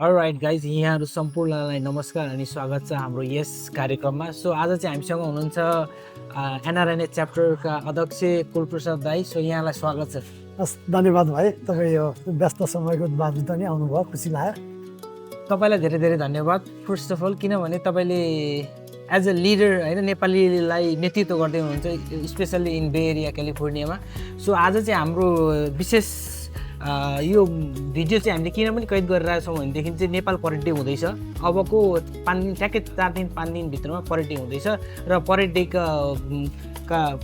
All right guys, यहाँहरू सम्पूर्णलाई नमस्कार अनि स्वागत छ हाम्रो यस कार्यक्रममा। सो आज चाहिँ हामीसँग हुनुहुन्छ एनआरएनए च्याप्टरका अध्यक्ष कुलप्रसाद दाई। सो यहाँलाई स्वागत छ। हस्, धन्यवाद भाइ। तपाईँ यो व्यस्त समयको बावजुद पनि आउनुभयो, खुसी लाग्यो। तपाईँलाई धेरै धेरै धन्यवाद फर्स्ट अफ अल, किनभने तपाईँले एज अ लिडर होइन नेपालीलाई नेतृत्व गर्दै हुनुहुन्छ, स्पेसल्ली इन बे एरिया क्यालिफोर्नियामा। सो आज चाहिँ हाम्रो विशेष यो भिडियो चाहिँ हामीले किन पनि कैद गरिरहेको छौँ भनेदेखि चाहिँ नेपाल परेड डे हुँदैछ। अबको 5 दिन, ठ्याक्कै 4 दिन 5 दिनभित्रमा परेड डे हुँदैछ र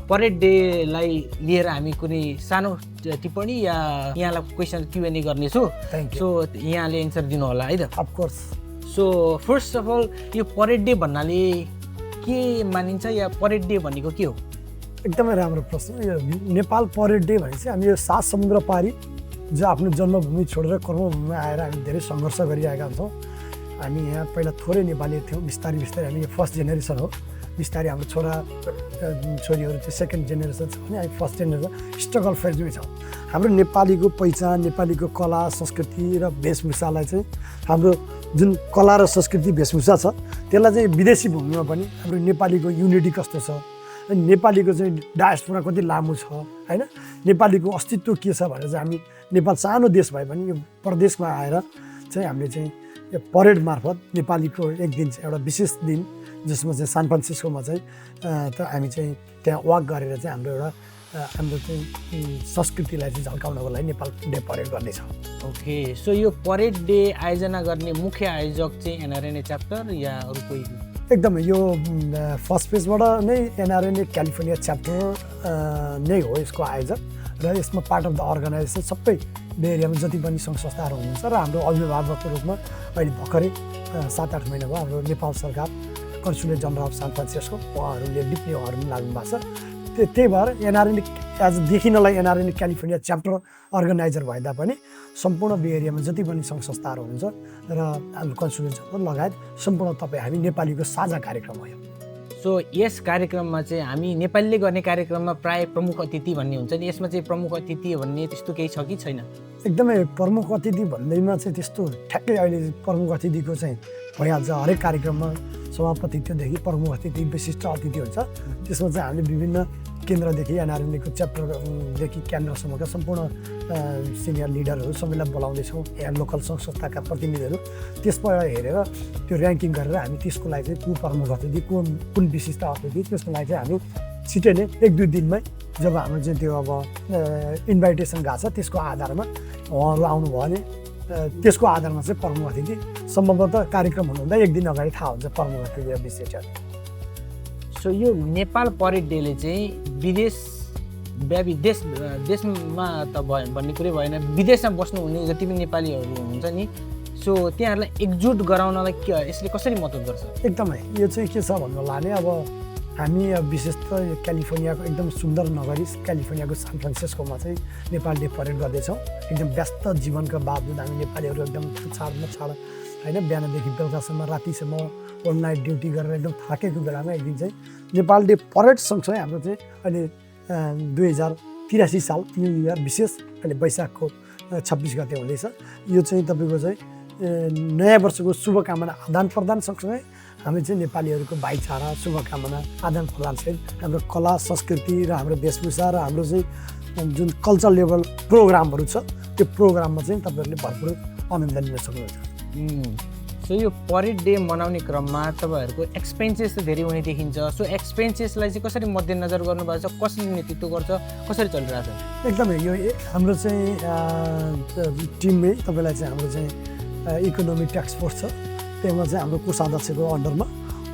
परेड डेलाई लिएर हामी कुनै सानो टिप्पणी या यहाँलाई क्वेसन क्युएनए गर्नेछु। सो यहाँले एन्सर दिनु होला है त। Of course. So first of all, यो परेड डे भन्नाले के मानिन्छ या परेड डे भनेको के हो? एकदमै राम्रो प्रश्न। यो नेपाल परेड डे भनेपछि हामी यो 7 समुद्र पारी जो आफ्नो जन्मभूमि छोडेर कर्मभूमिमा आएर हामी धेरै सङ्घर्ष गरिरहेका छौँ। हामी यहाँ पहिला थोरै नेपाली थियौँ, बिस्तारै बिस्तारै हामी यो फर्स्ट जेनेरेसन हो। बिस्तारै हाम्रो छोरीहरू चाहिँ सेकेन्ड जेनेरेसन छ भने हामी फर्स्ट जेनेरेसन स्ट्रगल फेजमै छौँ। हाम्रो नेपालीको पहिचान, नेपालीको कला संस्कृति र वेशभूषालाई चाहिँ हाम्रो जुन कला र संस्कृति वेशभूषा छ त्यसलाई चाहिँ विदेशी भूमिमा पनि हाम्रो नेपालीको युनिटी कस्तो छ, नेपालीको चाहिँ डायस्पोरा कति लामो छ होइन, नेपालीको अस्तित्व के छ भनेर चाहिँ हामी नेपाल सानो देश भए पनि यो प्रदेशमा आएर चाहिँ हामीले चाहिँ यो परेड मार्फत नेपालीको एक दिन चाहिँ एउटा विशेष दिन जसमा चाहिँ सान फ्रान्सिस्कोमा चाहिँ हामी चाहिँ त्यहाँ वाक गरेर चाहिँ हाम्रो चाहिँ संस्कृतिलाई चाहिँ झल्काउनको लागि नेपाल डे परेड गर्नेछ। ओके, सो यो परेड डे आयोजना गर्ने मुख्य आयोजक चाहिँ एनआरएनए च्याप्टर या अरू कोही? एकदमै यो फर्स्ट पेजबाट नै एनआरएनए क्यालिफोर्निया च्याप्टर नै हो यसको आयोजक र यसमा पार्ट अफ द अर्गनाइजेसन सबै बे एरियामा जति पनि सङ्घ संस्थाहरू हुनुहुन्छ र हाम्रो अभिभावकको रूपमा अहिले भर्खरै 7-8 महिना भयो हाम्रो नेपाल सरकार consulate general of San Francisco उहाँहरूले डिप्ली उहाँहरू पनि लाग्नु भएको छ। त्यही भएर एनआरएनए एज देखिनलाई एनआरएनए क्यालिफोर्निया च्याप्टर अर्गनाइजर भए तापनि सम्पूर्ण बे एरियामा जति पनि सङ्घ संस्थाहरू हुनुहुन्छ र हाम्रो कन्सुलेट जनरल लगायत सम्पूर्ण तपाईँ हामी नेपालीको साझा कार्यक्रम हो यो। सो यस कार्यक्रममा चाहिँ हामी नेपालीले गर्ने कार्यक्रममा प्राय प्रमुख अतिथि भन्ने हुन्छ नि, यसमा चाहिँ प्रमुख अतिथि भन्ने त्यस्तो केही छ कि छैन? एकदमै प्रमुख अतिथि भन्दैमा चाहिँ त्यस्तो ठ्याक्कै अहिले प्रमुख अतिथिको चाहिँ भइहाल्छ। हरेक कार्यक्रममा सभापतित्वदेखि प्रमुख अतिथि विशिष्ट अतिथि हुन्छ। त्यसमा चाहिँ हामीले विभिन्न केन्द्रदेखि एनआरएनएको च्याप्टरदेखि केन्द्रसम्मका सम्पूर्ण सिनियर लिडरहरू सबैलाई बोलाउँदैछौँ, यहाँ लोकल सङ्घ संस्थाका प्रतिनिधिहरू। त्यसबाट हेरेर त्यो ऱ्याङ्किङ गरेर हामी त्यसको लागि चाहिँ को प्रमुख अतिथि, कुन विशिष्ट अतिथि, त्यसको लागि चाहिँ हामी छिटै नै 1-2 दिनमै जब हाम्रो चाहिँ त्यो अब इन्भाइटेसन गएको छ त्यसको आधारमा उहाँहरू आउनुभयो भने त्यसको आधारमा चाहिँ प्रमुख अतिथि सम्भवतः कार्यक्रम हुनुभन्दा 1 दिन अगाडि थाहा हुन्छ प्रमुख अतिथि र विशेषज्ञ। सो यो नेपाल परेड डेले चाहिँ देशमा त भन्ने कुरै भएन, विदेशमा बस्नुहुने जति पनि नेपालीहरू हुन्छ नि, सो त्यहाँहरूलाई एकजुट गराउनलाई यसले कसरी मद्दत गर्छ? एकदमै यो चाहिँ के छ भन्नु लाने, अब हामी विशेष त क्यालिफोर्नियाको एकदम सुन्दर नगरी क्यालिफोर्नियाको सान फ्रान्सिस्कोमा चाहिँ नेपाल डे परेड गर्दैछौँ। एकदम व्यस्त जीवनका बावजुद हामी नेपालीहरू एकदम छाड होइन, बिहानदेखि बेलुकासम्म रातिसम्म ओभर नाइट ड्युटी गरेर एकदम थाकेको बेलामा एक दिन चाहिँ नेपाल डे परेड सँगसँगै हाम्रो चाहिँ अहिले 2083 साल न्यु इयर विशेष अहिले वैशाखको 26 गते हुँदैछ। यो चाहिँ तपाईँको चाहिँ नयाँ वर्षको शुभकामना आदान प्रदान सँगसँगै हामी चाहिँ नेपालीहरूको भाइचारा शुभकामना आदान प्रदानसहित हाम्रो कला संस्कृति र हाम्रो वेशभूषा र हाम्रो चाहिँ जुन कल्चर लेभल प्रोग्रामहरू छ त्यो प्रोग्राममा चाहिँ तपाईँहरूले भरपुर आनन्द लिन सक्नुहुन्छ। सो यो परेड डे मनाउने क्रममा तपाईँहरूको एक्सपेन्सेस त धेरै हुने देखिन्छ। सो एक्सपेन्सेसलाई चाहिँ कसरी मध्यनजर गर्नुभएको छ, कसरी नेतृत्व गर्छ, कसरी चलिरहेछ? एकदमै यो हाम्रो चाहिँ टिममै तपाईँलाई चाहिँ हाम्रो चाहिँ इकोनोमिक ट्याक्स फोर्स छ, त्यसमा चाहिँ हाम्रो कोषाध्यक्षको अन्डरमा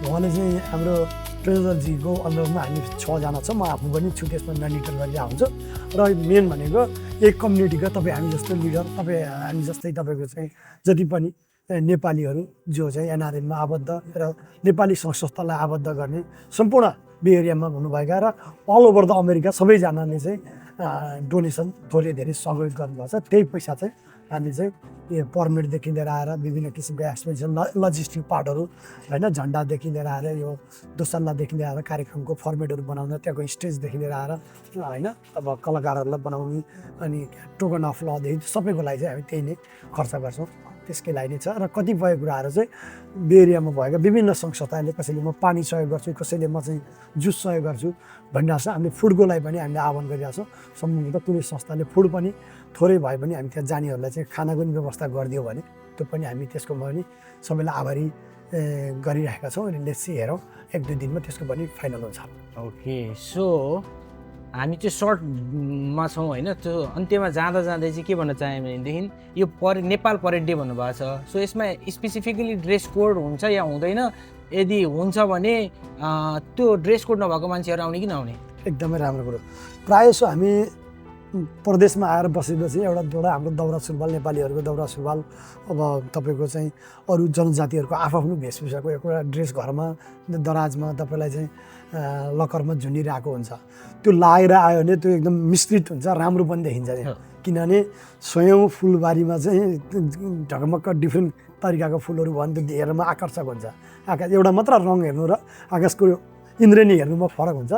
उहाँले चाहिँ हाम्रो ट्रेजरजीको अन्डरमा हामी 6 जना छ, म आफू पनि छु, त्यसमा मोनिटर गरेर हुन्छ। र मेन भनेको एक कम्युनिटीका तपाईँ हामी जस्तो लिडर, तपाईँ हामी जस्तै तपाईँको चाहिँ जति पनि नेपालीहरू जो चाहिँ एनआरएनमा आबद्ध र नेपाली सङ्घ संस्थालाई आबद्ध गर्ने सम्पूर्ण बे एरियामा हुनुभएका र अल ओभर द अमेरिका सबैजनाले चाहिँ डोनेसन थोरै धेरै सहयोग गर्नुभएको छ। त्यही पैसा चाहिँ हामी चाहिँ यो पर्मिटदेखि लिएर आएर विभिन्न किसिमका एक्सपेन्सन लजिस्टिक पार्टहरू होइन, झन्डादेखि लिएर आएर यो दोसल्लादेखि लिएर आएर कार्यक्रमको फर्मेटहरू बनाउन, त्यहाँको स्टेजदेखि लिएर आएर होइन, अब कलाकारहरूलाई बनाउने अनि टोकन अफ लदेखि सबैको लागि चाहिँ हामी त्यही नै खर्च गर्छौँ। त्यसकै लागि नै छ। र कतिपय कुराहरू चाहिँ बे एरियामा भएका विभिन्न सङ्घ संस्थाहरूले कसैले म पानी सहयोग गर्छु, कसैले म चाहिँ जुस सहयोग गर्छु भनिरहेको छ। हामीले फुडको लागि पनि हामीले आह्वान गरिरहेको छौँ। सम्बन्धित कुनै संस्थाले फुड पनि थोरै भए पनि हामी त्यहाँ जानेहरूलाई चाहिँ खानाको पनि व्यवस्था गरिदियो भने त्यो पनि हामी त्यसको पनि सबैलाई आभारी गरिरहेका छौँ। अनि लेट्स सी हेरौँ 1-2 दिनमा त्यसको पनि फाइनल हुन्छ। ओके, सो हामी चाहिँ सर्टमा छौँ होइन। त्यो अन्त्यमा जाँदा जाँदै चाहिँ के भन्न चाहेँ भनेदेखि यो नेपाल परेड डे भन्नुभएको छ। सो यसमा स्पेसिफिकली ड्रेस कोड हुन्छ या हुँदैन? यदि हुन्छ भने त्यो ड्रेस कोड नभएको मान्छेहरू आउने कि नआउने? एकदमै राम्रो कुरो। प्रायः जसो हामी प्रदेशमा आएर बसेपछि एउटा हाम्रो दौरा सुरुवाल, नेपालीहरूको दौरा सुरुवाल, अब तपाईँको चाहिँ अरू जनजातिहरूको आफ्नो वेशभूषाको एउटा ड्रेस घरमा दराजमा तपाईँलाई चाहिँ लकरमा झुन्डिरहेको हुन्छ। त्यो लाएर आयो भने त्यो एकदम मिश्रित हुन्छ, राम्रो पनि देखिन्छ त्यहाँ। किनभने स्वयं फुलबारीमा चाहिँ ढकमक्क डिफ्रेन्ट तरिकाको फुलहरू भयो भने त्यो हेर्नमा आकर्षक हुन्छ। एउटा मात्र रङ हेर्नु र आकाशको इन्द्रेणी हेर्नुमा फरक हुन्छ।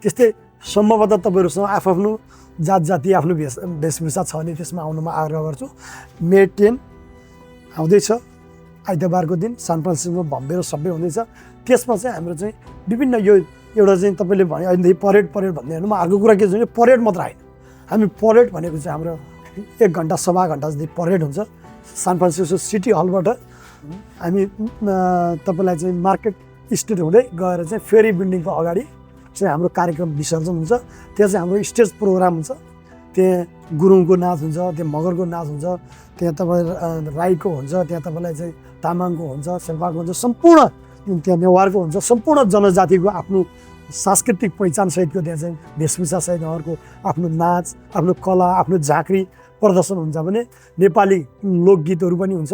त्यस्तै सम्भवतः तपाईँहरूसँग आफ्नो जात जाति आफ्नो वेशभूषा छ भने त्यसमा आउनुमा आग्रह गर्छु। मे 10 आउँदैछ, आइतबारको दिन सान फ्रान्सिस्कोमा भव्य र सबै हुँदैछ। त्यसमा चाहिँ हाम्रो चाहिँ विभिन्न यो एउटा चाहिँ तपाईँले भने अहिले परेड भन्दै हेर्नु, अर्को कुरा के छ भने परेड मात्र होइन, हामी परेड भनेको चाहिँ हाम्रो 1 घन्टा सवा घन्टा जति परेड हुन्छ। सान फ्रान्सिस्को सिटी हलबाट हामी तपाईँलाई चाहिँ मार्केट स्ट्रिट हुँदै गएर चाहिँ फेरी बिल्डिङको अगाडि चाहिँ हाम्रो कार्यक्रम विसर्जन हुन्छ। त्यहाँ चाहिँ हाम्रो स्टेज प्रोग्राम हुन्छ। त्यहाँ गुरुङको नाच हुन्छ, त्यहाँ मगरको नाच हुन्छ, त्यहाँ तपाईँ राईको हुन्छ, त्यहाँ तपाईँलाई चाहिँ तामाङको हुन्छ, शेर्पाको हुन्छ, सम्पूर्ण त्यहाँ नेवारको हुन्छ। सम्पूर्ण जनजातिको आफ्नो सांस्कृतिक पहिचानसहितको त्यहाँ चाहिँ वेशभूषासहित उहाँहरूको आफ्नो नाच, आफ्नो कला, आफ्नो झाँक्री प्रदर्शन हुन्छ भने नेपाली लोकगीतहरू पनि हुन्छ।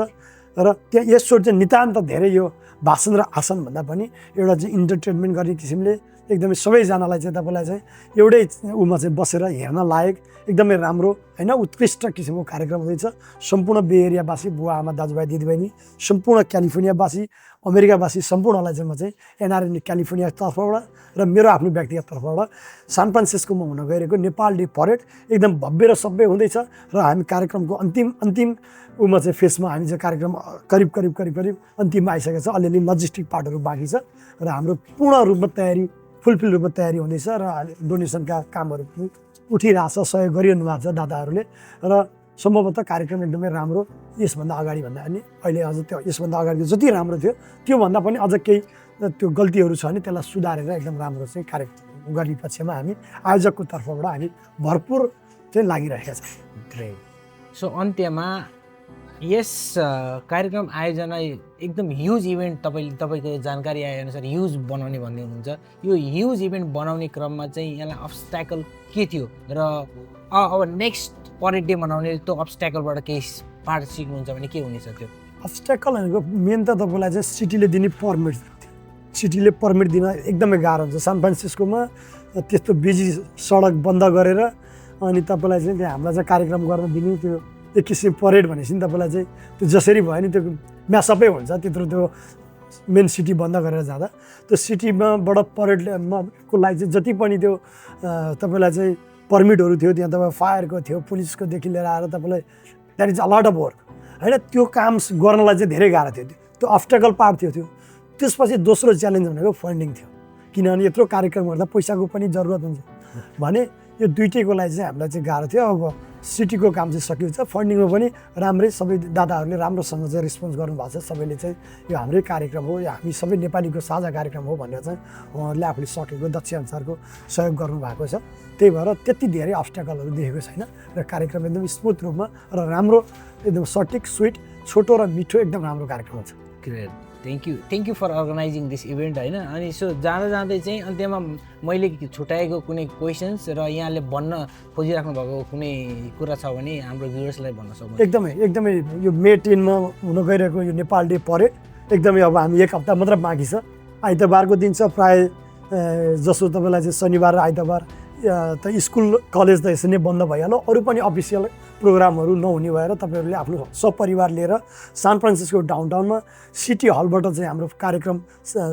र त्यहाँ यसो चाहिँ नितान्त धेरै यो भाषण र आसनभन्दा पनि एउटा चाहिँ इन्टरटेनमेन्ट गर्ने किसिमले एकदमै सबैजनालाई चाहिँ तपाईँलाई चाहिँ एउटै उमा चाहिँ बसेर हेर्न लायक एकदमै राम्रो होइन उत्कृष्ट किसिमको कार्यक्रम हुँदैछ। सम्पूर्ण बे एरियावासी, बुवा आमा, दाजुभाइ, दिदीबहिनी, सम्पूर्ण क्यालिफोर्नियावासी, अमेरिकावासी सम्पूर्णलाई चाहिँ म चाहिँ एनआरएन क्यालिफोर्निया तर्फबाट र मेरो आफ्नो व्यक्तिगत तर्फबाट सान फ्रान्सिस्कोमा हुन गइरहेको नेपाल डे परेड एकदम भव्य र सभ्य हुँदैछ। र हामी कार्यक्रमको अन्तिम उमा चाहिँ फेसमा हामी चाहिँ कार्यक्रम करिब अन्तिममा आइसकेको छ। अलिअलि लजिस्टिक पार्टहरू बाँकी छ र हाम्रो पूर्ण रूपमा तयारी, फुलफिल रूपमा तयारी हुँदैछ र डोनेसनका कामहरू उठिरहेछ, सहयोग गरिरहनु भएको छ दादाहरूले। र सम्भवतः कार्यक्रम एकदमै राम्रो यसभन्दा अगाडि भन्दा अनि अहिले अझ त्यो यसभन्दा अगाडि जति राम्रो थियो त्योभन्दा पनि अझ केही त्यो गल्तीहरू छ भने त्यसलाई सुधारेर एकदम राम्रो चाहिँ कार्यक्रम गर्ने पक्षमा हामी आयोजकको तर्फबाट हामी भरपुर चाहिँ लागिरहेका छौँ। ग्रेट। सो अन्त्यमा यस कार्यक्रम आयोजना एकदम ह्युज इभेन्ट तपाईँको जानकारी आएअनुसार ह्युज बनाउने भन्ने हुनुहुन्छ। यो ह्युज इभेन्ट बनाउने क्रममा चाहिँ यसलाई अब्स्ट्याकल के थियो र अब नेक्स्ट परेड डे मनाउने त्यो अब्स्ट्याकलबाट केही पाठ सिक्नुहुन्छ भने के हुनेछ? त्यो अब्स्ट्याकल भनेको मेन त तपाईँलाई चाहिँ सिटीले दिने पर्मिट, सिटीले पर्मिट दिन एकदमै गाह्रो हुन्छ। सान फ्रान्सिस्कोमा त्यस्तो बिजी सडक बन्द गरेर अनि तपाईँलाई चाहिँ त्यहाँ हामीलाई चाहिँ कार्यक्रम गर्न दिनु, त्यो एक किसिम परेड भनेपछि नि तपाईँलाई चाहिँ त्यो जसरी भयो नि त्यो म्यासअपै हुन्छ। त्यत्रो त्यो मेन सिटी बन्द गरेर जाँदा त्यो सिटीमाबाट परेडको लागि चाहिँ जति पनि त्यो तपाईँलाई चाहिँ पर्मिटहरू थियो, त्यहाँ तपाईँ फायरको थियो, पुलिसकोदेखि लिएर आएर तपाईँलाई that is a lot of work होइन। त्यो काम गर्नलाई चाहिँ धेरै गाह्रो थियो। त्यो अब्स्ट्याकल पार्ट थियो। त्यसपछि दोस्रो च्यालेन्ज भनेको फन्डिङ थियो। किनभने यत्रो कार्यक्रम गर्दा पैसाको पनि जरुरत हुन्छ भने यो दुइटैको लागि चाहिँ हामीलाई चाहिँ गाह्रो थियो। अब सिटीको काम चाहिँ सकिन्छ, फन्डिङमा पनि राम्रै सबै दादाहरूले राम्रोसँग चाहिँ रेस्पोन्स गर्नुभएको छ। सबैले चाहिँ यो हाम्रै कार्यक्रम हो, यो हामी सबै नेपालीको साझा कार्यक्रम हो भनेर चाहिँ उहाँहरूले आफूले सकेको दक्ष अनुसारको सहयोग गर्नुभएको छ। त्यही भएर त्यति धेरै अब्स्ट्याकलहरू देखेको छैन र कार्यक्रम एकदम स्मुथ रूपमा र राम्रो एकदम सटिक, स्विट, छोटो र मिठो एकदम राम्रो कार्यक्रम छ। Great, thank you for organising this event होइन। अनि सो जाँदै चाहिँ अन्त्यमा मैले छुट्याएको कुनै क्वेसन्स र यहाँले भन्न खोजिराख्नु भएको कुनै कुरा छ भने हाम्रो भ्युअर्सलाई भन्न सक्नुहुन्छ? एकदमै यो मे 10मा हुन गइरहेको यो नेपाल डे परेड एकदमै अब हामी 1 हप्ता मात्र बाँकी छ। आइतबारको दिन छ, प्राय जसो तपाईँलाई चाहिँ शनिबार र आइतबार त स्कुल कलेज त यसरी नै बन्द भइहाल्यो। अरू पनि अफिसियल प्रोग्रामहरू नहुने भएर तपाईँहरूले आफ्नो सपरिवार लिएर सान फ्रान्सिस्को डाउनटाउनमा सिटी हलबाट चाहिँ हाम्रो कार्यक्रम,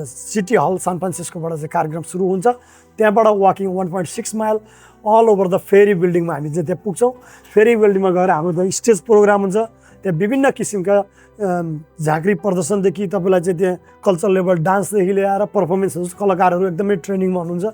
सिटी हल सान फ्रान्सिस्कोबाट चाहिँ कार्यक्रम सुरु हुन्छ। त्यहाँबाट walking 1.6 mile all over the ferry बिल्डिङमा हामी चाहिँ त्यहाँ पुग्छौँ। फेरी बिल्डिङमा गएर हाम्रो स्टेज प्रोग्राम हुन्छ, त्यहाँ विभिन्न किसिमका झाँक्री प्रदर्शनदेखि तपाईँलाई चाहिँ त्यहाँ कल्चरल लेभल डान्सदेखि लिएर पर्फर्मेन्स कलाकारहरू एकदमै ट्रेनिङमा हुनुहुन्छ।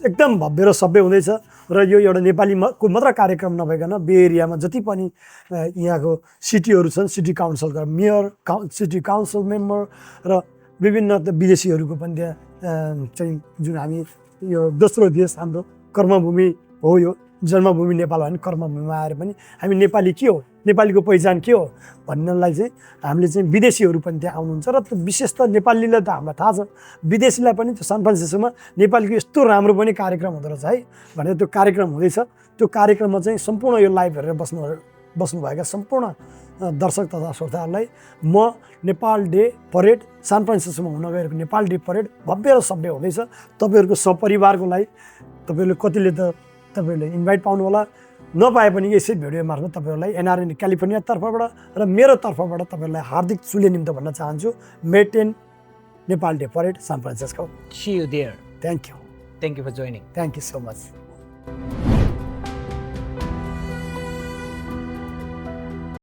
एकदम भव्य र सभ्य हुँदैछ र यो एउटा नेपालीको मात्र कार्यक्रम नभइकन बे एरियामा जति पनि यहाँको सिटीहरू छन्, सिटी काउन्सिलका मेयर, सिटी काउन्सिल मेम्बर र विभिन्न विदेशीहरूको पनि त्यहाँ चाहिँ जुन हामी यो दोस्रो देश हाम्रो कर्मभूमि हो, यो जन्मभूमि नेपाल हो भने कर्मभूमिमा आएर पनि हामी नेपाली के हो, नेपालीको पहिचान के हो भन्नलाई चाहिँ हामीले चाहिँ विदेशीहरू पनि त्यहाँ आउनुहुन्छ र त्यो विशेष त नेपालीलाई त हामीलाई थाहा छ, विदेशीलाई पनि त्यो सान फ्रान्सिस्कोमा नेपालीको यस्तो राम्रो पनि कार्यक्रम हुँदो रहेछ है भनेर त्यो कार्यक्रम हुँदैछ। त्यो कार्यक्रममा चाहिँ सम्पूर्ण यो लाइभ हेरेर बस्नुभएका सम्पूर्ण दर्शक तथा श्रोताहरूलाई म नेपाल डे परेड सान फ्रान्सिस्कोमा हुन गएको नेपाल डे परेड भव्य र सभ्य हुँदैछ। तपाईँहरूको सपरिवारको लागि तपाईँहरूले कतिले त तपाईँहरूले इन्भाइट पाउनु होला, नपाए पनि यसै भिडियो मार्फत तपाईँहरूलाई एनआरएन क्यालिफोर्निया तर्फबाट र मेरो तर्फबाट तपाईँहरूलाई हार्दिक शुभ निम्त भन्न चाहन्छु। मे 10 Nepal day parade San Francisco. See you there. Thank you. Thank you for joining. Thank you so much.